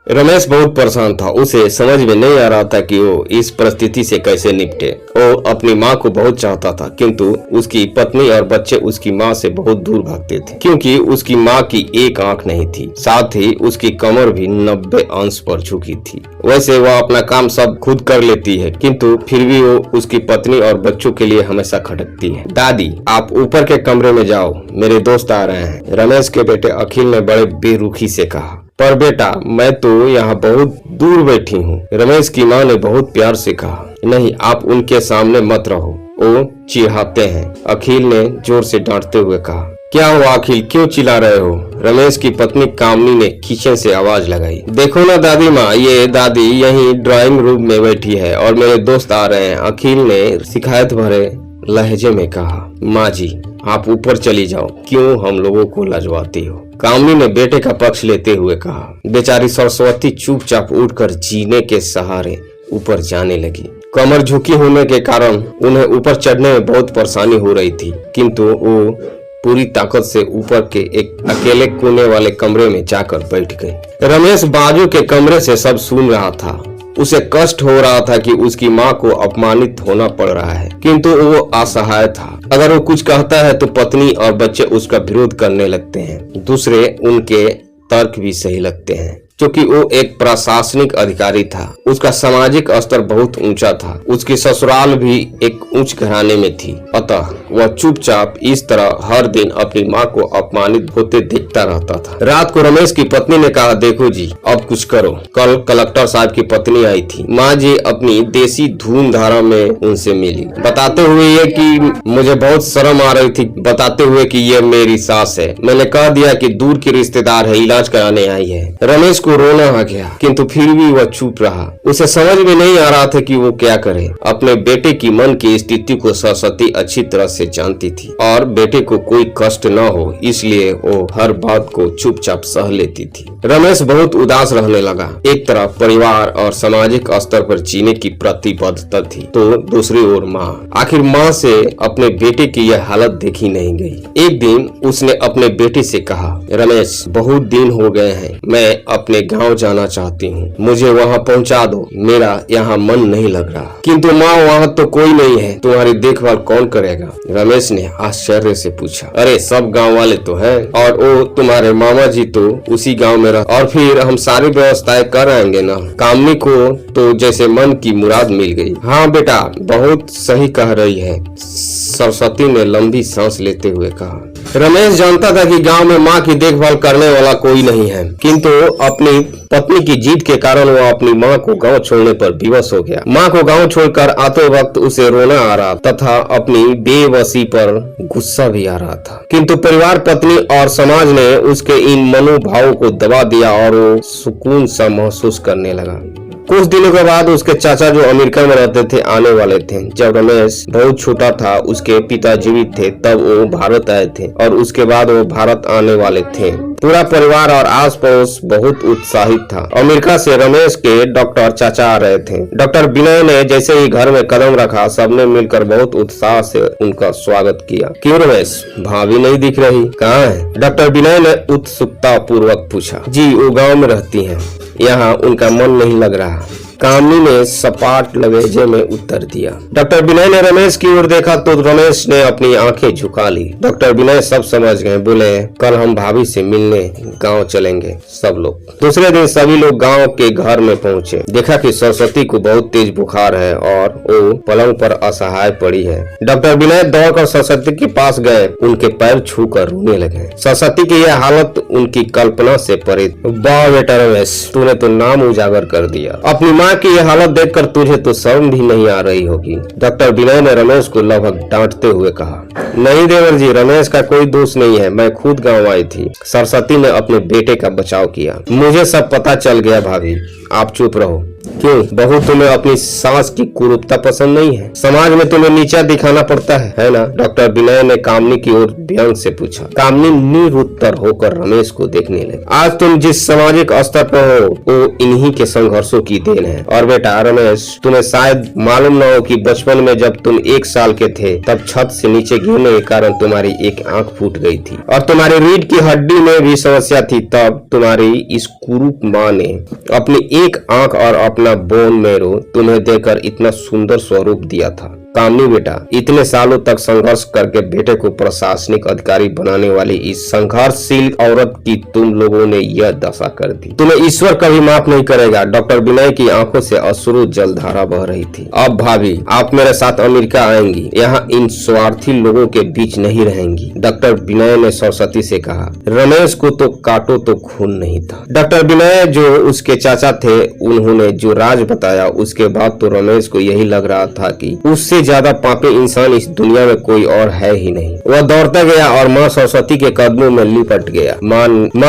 रमेश बहुत परेशान था। उसे समझ में नहीं आ रहा था कि वो इस परिस्थिति से कैसे निपटे। वो अपनी माँ को बहुत चाहता था, किंतु उसकी पत्नी और बच्चे उसकी माँ से बहुत दूर भागते थे, क्योंकि उसकी माँ की एक आंख नहीं थी, साथ ही उसकी कमर भी 90 अंश पर झुकी थी। वैसे वह अपना काम सब खुद कर लेती है, किंतु फिर भी वो उसकी पत्नी और बच्चों के लिए हमेशा खटकती है। दादी, आप ऊपर के कमरे में जाओ, मेरे दोस्त आ रहे हैं, रमेश के बेटे अखिल ने बड़े बेरुखी से कहा। पर बेटा, मैं तो यहाँ बहुत दूर बैठी हूँ, रमेश की माँ ने बहुत प्यार से कहा। नहीं, आप उनके सामने मत रहो, वो चिढ़ाते हैं, अखिल ने जोर से डांटते हुए कहा। क्या हुआ अखिल, क्यों चिल्ला रहे हो? रमेश की पत्नी कामनी ने किचन से आवाज लगाई। देखो ना दादी माँ, ये दादी यहीं ड्राइंग रूम में बैठी है और मेरे दोस्त आ रहे हैं, अखिल ने शिकायत भरे लहजे में कहा। माँ जी, आप ऊपर चली जाओ, क्यों हम लोगों को लजवाती हो? कामनी ने बेटे का पक्ष लेते हुए कहा। बेचारी सरस्वती चुपचाप उठकर जीने के सहारे ऊपर जाने लगी। कमर झुकी होने के कारण उन्हें ऊपर चढ़ने में बहुत परेशानी हो रही थी, किंतु वो पूरी ताकत से ऊपर के एक अकेले कोने वाले कमरे में जाकर बैठ गई। रमेश बाजू के कमरे से सब सुन रहा था। उसे कष्ट हो रहा था कि उसकी माँ को अपमानित होना पड़ रहा है, किंतु वो असहाय था। अगर वो कुछ कहता है तो पत्नी और बच्चे उसका विरोध करने लगते हैं। दूसरे उनके तर्क भी सही लगते हैं, क्योंकि वो एक प्रशासनिक अधिकारी था। उसका सामाजिक स्तर बहुत ऊंचा था। उसकी ससुराल भी एक उच्च घराने में थी, अतः वह चुपचाप इस तरह हर दिन अपनी माँ को अपमानित होते देखता रहता था। रात को रमेश की पत्नी ने कहा, देखो जी, अब कुछ करो। कल कलेक्टर साहब की पत्नी आई थी। माँ जी अपनी देसी धूम धारा में उनसे मिली, बताते हुए ये कि मुझे बहुत शर्म आ रही थी, बताते हुए कि ये मेरी सास है। मैंने कह दिया कि दूर की रिश्तेदार है, इलाज कराने आई है। रमेश को रोना आ गया, किंतु फिर भी वह चुप रहा। उसे समझ में नहीं आ रहा था कि वो क्या करे। अपने बेटे की मन की स्थिति को सरस्वती अच्छी तरह से जानती थी और बेटे को कोई कष्ट न हो, इसलिए वो हर बात को चुपचाप सह लेती थी। रमेश बहुत उदास रहने लगा। एक तरफ परिवार और सामाजिक स्तर पर जीने की प्रतिबद्धता थी, तो दूसरी ओर माँ। आखिर माँ से अपने बेटे की यह हालत देखी नहीं गई। एक दिन उसने अपने बेटे से कहा, रमेश, बहुत दिन हो गए हैं, मैं अपने गांव जाना चाहती हूँ, मुझे वहाँ पहुँचा दो, मेरा यहाँ मन नहीं लग रहा। किंतु माँ, वहाँ तो कोई नहीं है, तुम्हारी देखभाल कौन करेगा? रमेश ने आश्चर्य से पूछा। अरे सब गांव वाले तो हैं, और वो तुम्हारे मामा जी तो उसी गांव में रह, और फिर हम सारी व्यवस्थाएं कर आएंगे ना। कामनी को तो जैसे मन की मुराद मिल गई। हाँ बेटा, बहुत सही कह रही है, सरस्वती ने लंबी सांस लेते हुए कहा। रमेश जानता था कि गांव में माँ की देखभाल करने वाला कोई नहीं है, किंतु अपनी पत्नी की जीत के कारण वह अपनी माँ को गांव छोड़ने पर विवश हो गया। माँ को गांव छोड़कर आते वक्त उसे रोना आ रहा तथा अपनी बेबसी पर गुस्सा भी आ रहा था, किंतु परिवार, पत्नी और समाज ने उसके इन मनोभावों को दबा दिया और वो सुकून सा महसूस करने लगा। कुछ दिनों के बाद उसके चाचा, जो अमेरिका में रहते थे, आने वाले थे। जब रमेश बहुत छोटा था, उसके पिता जीवित थे, तब वो भारत आए थे और उसके बाद वो भारत आने वाले थे। पूरा परिवार और आस पड़ोस बहुत उत्साहित था। अमेरिका से रमेश के डॉक्टर चाचा आ रहे थे। डॉक्टर विनय ने जैसे ही घर में कदम रखा, सबने मिलकर बहुत उत्साह से उनका स्वागत किया। क्यों रमेश, भाभी नहीं दिख रही, कहाँ है? डॉक्टर विनय ने उत्सुकता पूर्वक पूछा। जी, वो गाँव में रहती है, यहाँ उनका मन नहीं लग रहा, कामनी ने सपाट लहजे में उत्तर दिया। डॉक्टर विनय ने रमेश की ओर देखा तो रमेश ने अपनी आंखें झुका ली। डॉक्टर विनय सब समझ गए, बोले, कल हम भाभी से मिलने गांव चलेंगे सब लोग। दूसरे दिन सभी लोग गांव के घर में पहुंचे। देखा कि सरस्वती को बहुत तेज बुखार है और वो पलंग पर असहाय पड़ी है। डॉक्टर विनय दौड़कर सरस्वती के पास गए, उनके पैर छूकर रोने लगे। सरस्वती की यह हालत उनकी कल्पना से परे। वाह बेटा रमेश, तूने तो नाम उजागर कर दिया। अपनी माँ की यह हालत देखकर तुझे तो शर्म भी नहीं आ रही होगी। डॉक्टर विनय ने रमेश को लगभग डांटते हुए कहा। नहीं देवर जी, रमेश का कोई दोष नहीं है, मैं खुद गांव आई थी। सरस्वती ने अपने बेटे का बचाव किया। मुझे सब पता चल गया भाभी, आप चुप रहो। क्यों बहू, तुम्हें अपनी सास की कुरूपता पसंद नहीं है? समाज में तुम्हें नीचा दिखाना पड़ता है ना? डॉक्टर विनय ने कामनी की ओर व्यंग से पूछा। कामनी निरुत्तर होकर रमेश को देखने लगी। आज तुम जिस सामाजिक स्तर पर हो वो इन्हीं के संघर्षों की देन है। और बेटा रमेश, तुम्हें शायद मालूम न हो कि बचपन में जब तुम 1 साल के थे तब छत से नीचे गिरने के कारण तुम्हारी एक आंख फूट गई थी और तुम्हारी रीढ़ की हड्डी में भी समस्या थी। तब तुम्हारी इस कुरूप माँ ने अपनी एक आंख और अपना बोन मेरो तुम्हें देकर इतना सुंदर स्वरूप दिया था। कामनी बेटा, इतने सालों तक संघर्ष करके बेटे को प्रशासनिक अधिकारी बनाने वाली इस संघर्षशील औरत की तुम लोगों ने यह दशा कर दी। तुम्हें ईश्वर कभी माफ नहीं करेगा। डॉक्टर विनय की आंखों से अश्रु जलधारा बह रही थी। अब भाभी, आप मेरे साथ अमेरिका आएंगी, यहाँ इन स्वार्थी लोगों के बीच नहीं रहेंगी। डॉक्टर विनय ने सरस्वती से कहा। रमेश को तो काटो तो खून नहीं था। डॉक्टर विनय जो उसके चाचा थे, उन्होंने जो राज बताया उसके बाद तो रमेश को यही लग रहा था कि उससे ज्यादा पापी इंसान इस दुनिया में कोई और है ही नहीं। वह दौड़ता गया और माँ सरस्वती के कदमों में लिपट गया। माँ,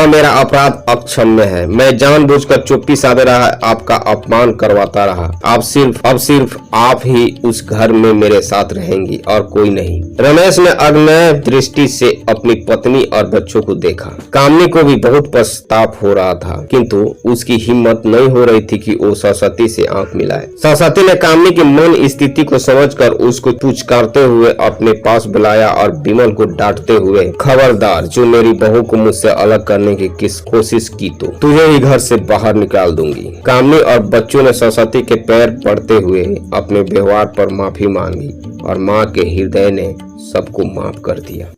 मेरा अपराध अक्षम्य है। मैं जानबूझकर चुप्पी साधे रहा, आपका अपमान करवाता रहा। अब सिर्फ आप ही उस घर में मेरे साथ रहेंगी और कोई नहीं। रमेश ने अग्नय दृष्टि से अपनी पत्नी और बच्चों को देखा। कामनी को भी बहुत पछतावा हो रहा था, किंतु उसकी हिम्मत नहीं हो रही थी कि वो सरस्वती से आंख मिलाए। सरस्वती ने कामनी की मन स्थिति को समझकर उसको पुचकारते हुए अपने पास बुलाया और विमल को डांटते हुए, खबरदार, जो मेरी बहू को मुझसे अलग करने की कोशिश की तो तुझे ही घर से बाहर निकाल दूंगी। कामनी और बच्चों ने सरस्वती के पैर पड़ते हुए अपने व्यवहार पर माफी मांगी और माँ के हृदय ने सबको माफ कर दिया।